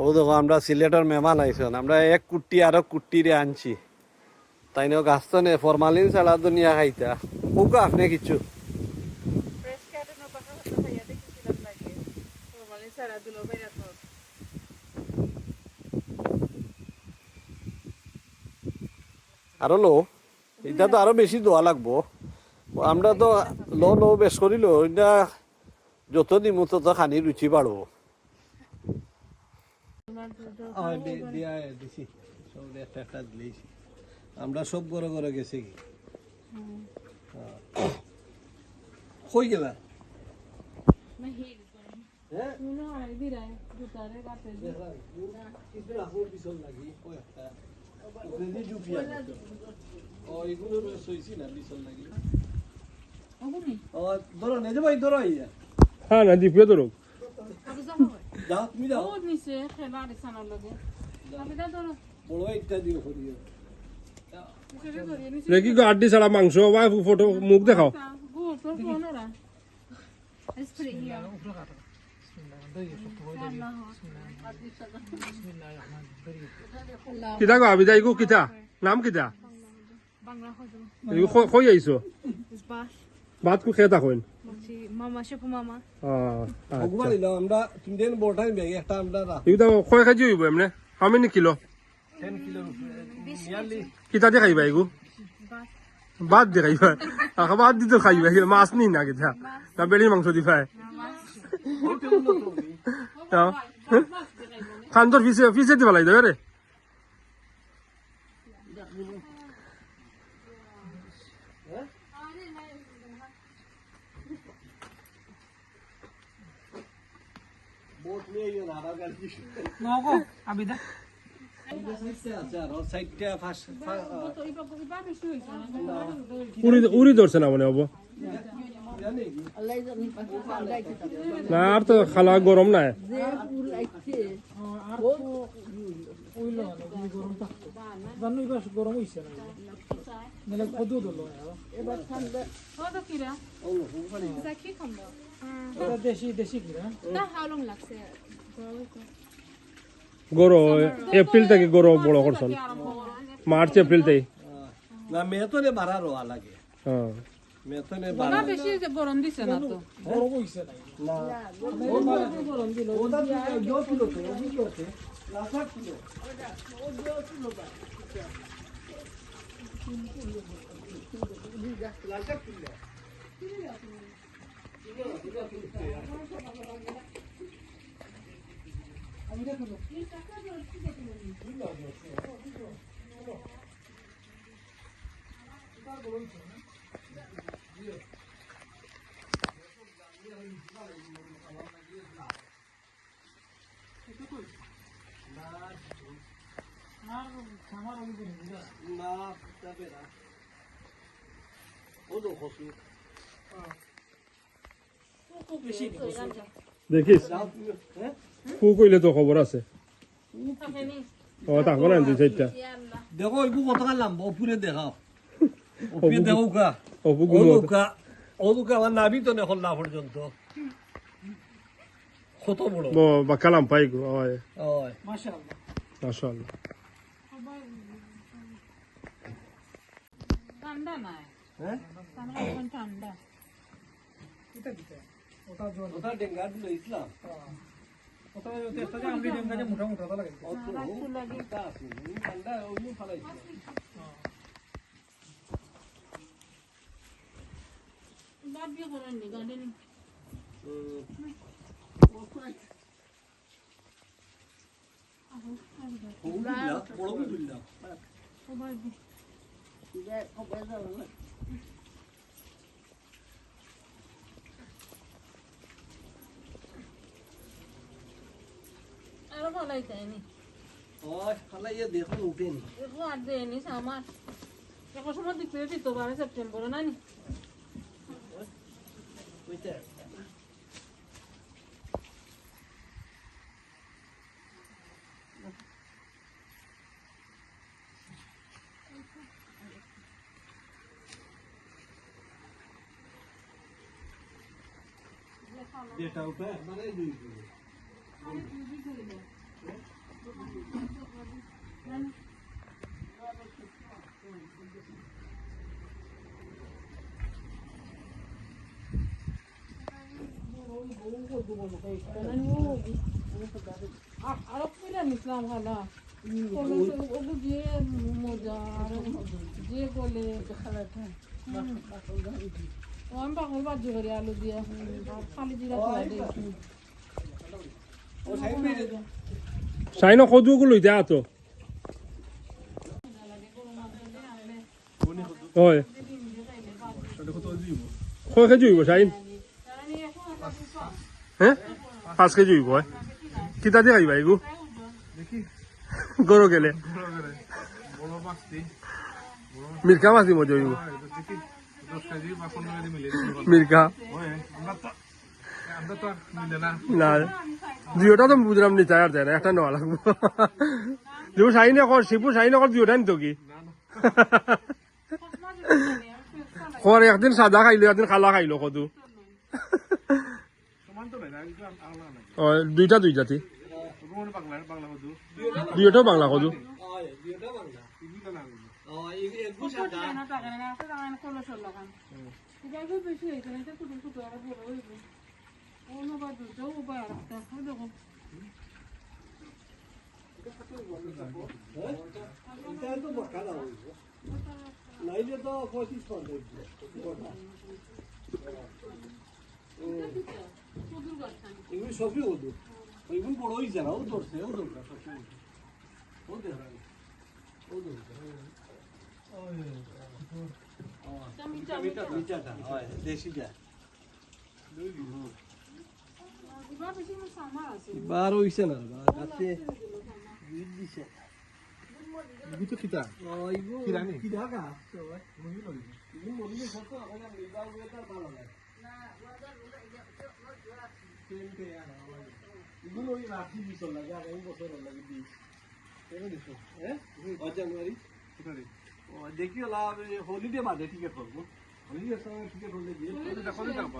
ও দেখো আমরা সিলেটের মেহমান আইসন আমরা এক কুটি আরো কুটিরে আনছি তাই না গাছ তো নে ফরমালিন ছাড়া দুনিয়া খাইতা কোকা আপনি কিছু আরো লো এটা তো আরো বেশি দোয়া লাগবো আমরা তো লো লো বেশ করিল এটা যত দিমু তত খানি রুচি বাড়বো আমরা সব ঘরে ঘরে গেছি কি কই গেলা হ্যাঁ না দিপিও তো রোগ যাও তুমি যাও দেখি গো আড্ডি ছাড়া মাংস বা ফটো মুখ দেখাও কিতা গো আবি যাই গো কিতা নাম কিতা কই আইছো ভাত কো খেতা কইন মামা শেফ মামা আমরা তুমি দেন বড়টাই ব্যাগ একটা আমরা ইউদা কয় কেজি হইব এমনে হাউ মেনি কিলো 10 কিলো কিতা দিয়ে খাইবা এগু ভাত দিয়ে খাইবা আখা ভাত দিতে খাইবা মাছ নি না কিতা না বেড়ির মাংস দি খায় খান্তর ফিসে ফিসে দিবা লাগবে রে উড়ি ধরছে না মনে হবো না আর তো খালা গরম নাই গরো এপ্রিল থেকে গরো বড় করছেন মার্চ এপ্রিল থেকে না মে তো রে বাড়া রোয়া লাগে হ্যাঁ মে তো রে বাড়া বেশি গরম দিছে না তো গরম হইছে না গরম দিল ওটা কি কিলো তো কিলো তো লাফা কিলো ও 2 কিলো বা লালটা কিলো আমি দেখো দেখিস ফু কইলে তো খবর আছে ও তাকবো না দুই চারটা দেখো এগু কতটা লম্বা উপরে দেখাও উপরে দেখো কা অপু গুলো ওদুকা আমার নাভি তো নেখন না পর্যন্ত কত বড় বা কালাম পাই গো ওই ওই মাশাআল্লাহ মাশাআল্লাহ ঠান্ডা নাই হ্যাঁ ঠান্ডা ওটা ডেঙ্গা দিল ইসলাম ওটা একটা যে আমলি ডেঙ্গা যে মোটা মোটা লাগে ঠান্ডা ওই ফালাইছিল বাদ দিয়ে করেন নি গার্ডেনিং বড় বুঝলা আরো ভালাই তাইনি ওই ফালাইয়া দেখো উঠেনি দেখো আর দেয়নি আমার এখন সময় দিতে দিত 12 সেপ্টেম্বর না নি ওইটা যেটা উঠে মানে 2 কিলো আরো কইরা নিছিলাম খালা ওগু যে মজা আর যে বলে খালাটা ও আমি পাখল বাজি করি আলু দিয়া আর খালি জিরা খাওয়া দেই চাইন কদুগুলো লইতে আতো হয় কয় কেজি হইব চাইন হ্যাঁ 5 কেজি হইব হয় কিতা দিয়ে খাইবা এগু গরো গেলে মির্কা মাছ দিব জইব মির্কা না দুইটা তো বুঝলাম নি চার চার একটা নেওয়া লাগবো যেমন সাইনে কর শিপু সাইনে কর দুইটা নিত কি কর একদিন সাদা খাইলো একদিন খালা খাইলো কদু দুইটা দুই জাতি দুইটাও বাংলা কদু নাইলে তো 25 এগুলি সবই ওদুর এগুলো বড় হয়েছে না ও ধরছে ও ধরছে ও দেখা ও ধরছে মিঠাটা হয় দেশিটা বার হইছে না গাছে দিছে গুতো কিতা কিরানি কিরা গাছ সবাই মহিলা মহিলা সব এখন লিবাল ওটা ভালো লাগে এগুলো ওই রাখি বিচল লাগে আর এই বছর লাগে দিই এগুলো দেখো হ্যাঁ জানুয়ারি দেখি হলিডে বাদে টিকেট করবো হলিডে সময় টিকেট হলে গিয়ে দেখো যাবো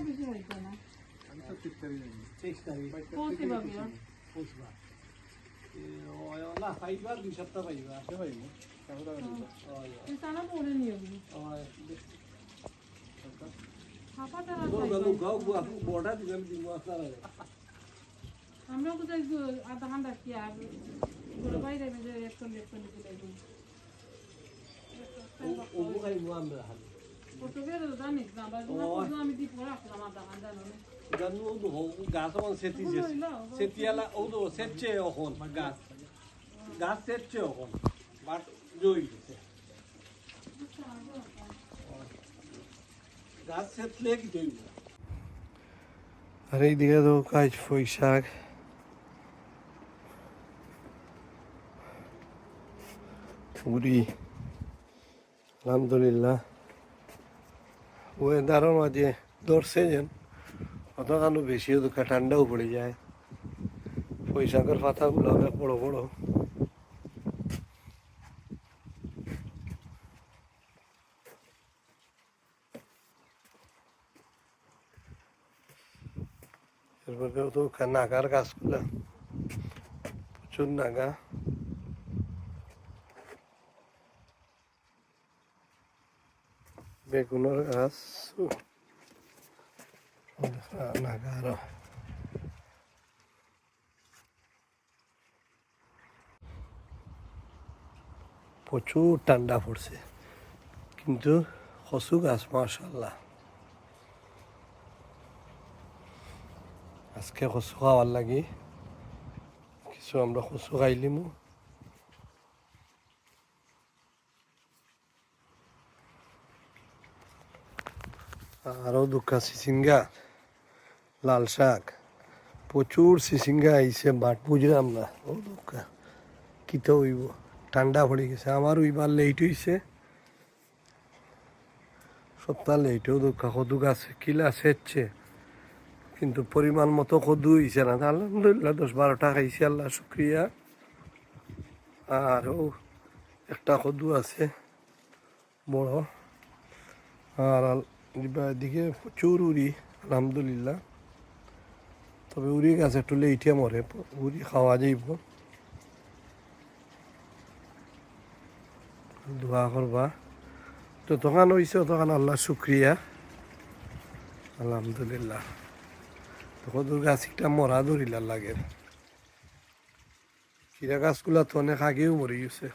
বেশি হইতো না আমি তো 23 তারিখ পৌঁছিবা বিয়া পৌঁছবা না পাইবার 2 সপ্তাহ পাইবা আসে পাইব তারা পড়ে নিয়ে বর্ডার দিবেন দিব আপনারা আমরা কোথায় আধা ঘন্টা কি আর বাইরে একটা লেখা ওগু খাইব আমরা হাতে কত বের জানিস না আমি দিব রাখলাম আধা ঘন্টা নয় জানো ও গাছ অন সেটিছে সেটিয়ালা ও তো সেটছে এখন গাছ গাছ সেটছে এখন বাট জই গেছে গাছ সেটলে কি জইব আর এইদিকে তো কাজ পয়সাক পুরি আলহামদুলিল্লাহ ওয়েদারের মাঝে ধরছে যেন অত কারণ বেশিও দুঃখা ঠান্ডাও পড়ে যায় পয়সাকের পাতাগুলো অনেক বড় বড় এরপরে তো নাগার গাছগুলা প্রচুর নাগা বেগুনের গাছ নাগা আরো প্রচুর ঠান্ডা পড়ছে কিন্তু কচু গাছ মাশাআল্লাহ আজকে কচু খাওয়ার লাগি কিছু আমরা কচু খাইলিমু আরো দুঃখা সিসিঙ্গা লাল শাক প্রচুর সিসিঙ্গা আইছে বাট বুঝলাম না ও দুঃখা কিতে হইব ঠান্ডা পড়ে গেছে আমার ওইবার লেট হইছে সপ্তাহ লেটেও দুঃখা কদু গাছ কিলা সেচ্ছে কিন্তু পরিমাণ মতো কদু হইছে না আলহামদুলিল্লাহ 10-12টা খাইছি আল্লাহ শুক্রিয়া আর একটা কদু আছে বড় আর এদিকে প্রচুর উড়ি আলহামদুলিল্লাহ তবে উড়ি গাছ একটু লেটে মরে উড়ি খাওয়া যাইব দোয়া করবা যতখান হয়েছে ততখান আল্লাহ শুক্রিয়া আলহামদুলিল্লাহ। তো কদুর গাছ একটা মরা ধরিলার লাগে, কিরা গাছগুলা তো অনেক আগেও মরে গেছে।